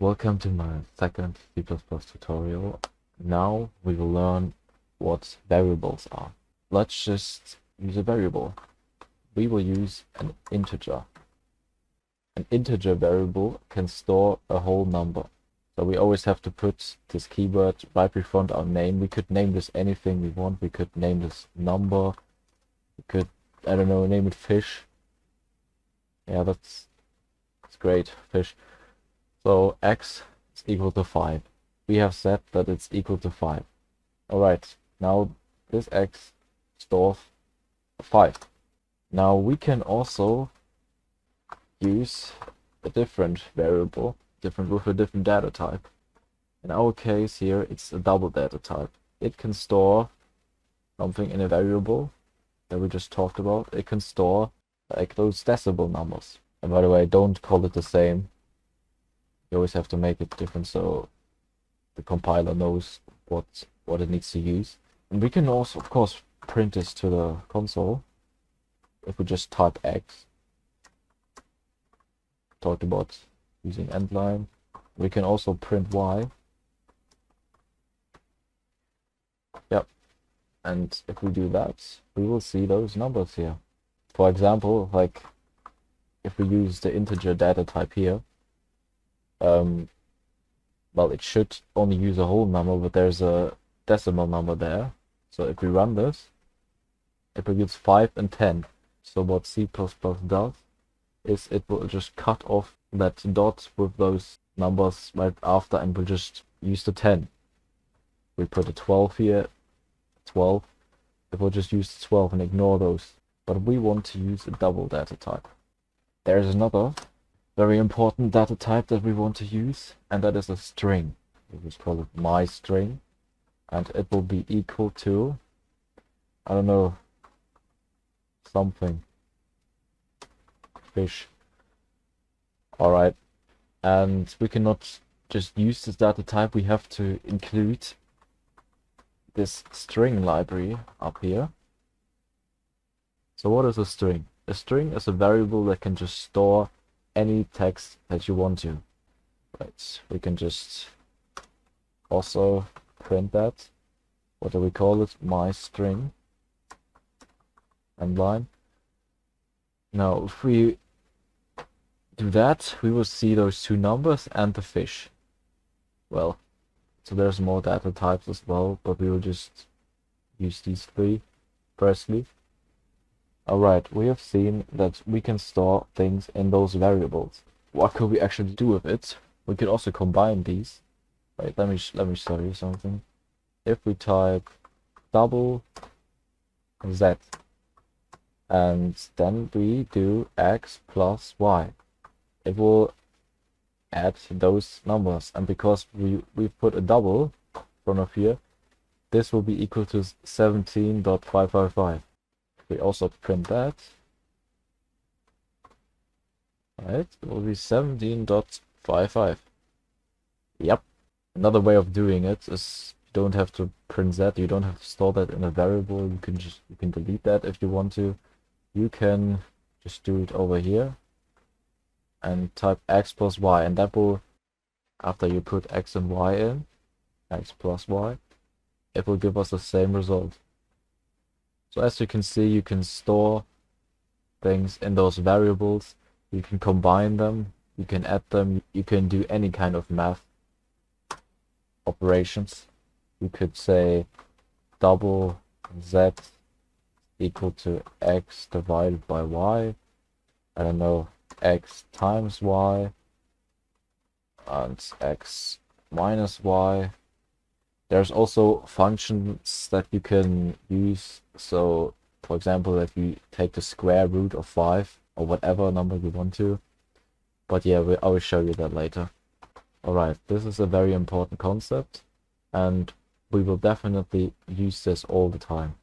Welcome to my second C++ tutorial. Now we will learn what variables are. Let's just use a variable. We will use an integer. An integer variable can store a whole number. So we always have to put this keyword right before our name. We could name this anything we want. We could name this number. We could, I don't know, name it fish. Yeah, that's great, fish. So x is equal to 5. We have set that it's equal to 5. Alright, now this x stores 5. Now we can also use a different variable, with a different data type. In our case here, it's a double data type. It can store something in a variable that we just talked about. It can store like those decimal numbers. And by the way, don't call it the same. You always have to make it different so the compiler knows what it needs to use. And we can also, of course, print this to the console if we just type x. Talked about using endline. We can also print y. Yep. And if we do that, we will see those numbers here. For example, like if we use the integer data type here, well, it should only use a whole number, but there's a decimal number there. So if we run this, it will use 5 and 10. So what C++ does is it will just cut off that dot with those numbers right after and will just use the 10. We put a 12 here, 12. It will just use the 12 and ignore those. But we want to use a double data type. There's another very important data type that we want to use, and that is a string. We just call it my string, and it will be equal to, I don't know, something, fish. Alright, and we cannot just use this data type, we have to include this string library up here. So what is a string? A string is a variable that can just store any text that you want to. Right, we can just also print that. What do we call it? My string. And line. Now, if we do that, we will see those two numbers and the fish. Well, so there's more data types as well, but we will just use these three firstly. Alright, we have seen that we can store things in those variables. What could we actually do with it? We could also combine these. Right, let me show you something. If we type double z and then we do x plus y, it will add those numbers, and because we put a double in front of here, this will be equal to 17.555. We also print that. Right, it will be 17.55. Yep. Another way of doing it is you don't have to print that, you don't have to store that in a variable. You can delete that if you want to. You can just do it over here and type x plus y, and that will, after you put x and y in, x plus y, it will give us the same result. So as you can see, you can store things in those variables, you can combine them, you can add them, you can do any kind of math operations. You could say double z equal to x divided by y, I don't know, x times y, and x minus y. There's also functions that you can use. So, for example, if you take the square root of 5 or whatever number you want to. But yeah, I will show you that later. Alright, this is a very important concept, and we will definitely use this all the time.